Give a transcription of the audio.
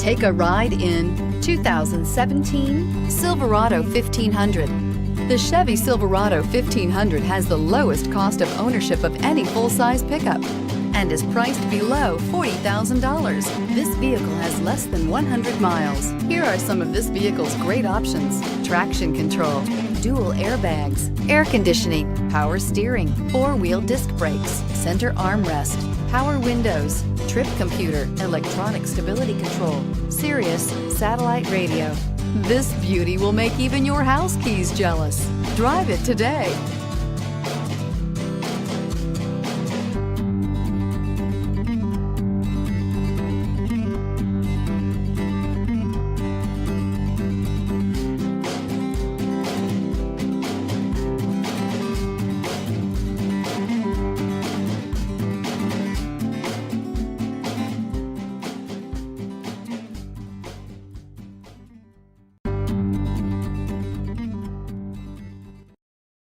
Take a ride in 2017 Silverado 1500. The Chevy Silverado 1500 has the lowest cost of ownership of any full-size pickup and is priced below $40,000. This vehicle has less than 100 miles. Here are some of this vehicle's great options: traction control, dual airbags, air conditioning, power steering, four-wheel disc brakes, center armrest, power windows, trip computer, electronic stability control, Sirius satellite radio. This beauty will make even your house keys jealous. Drive it today.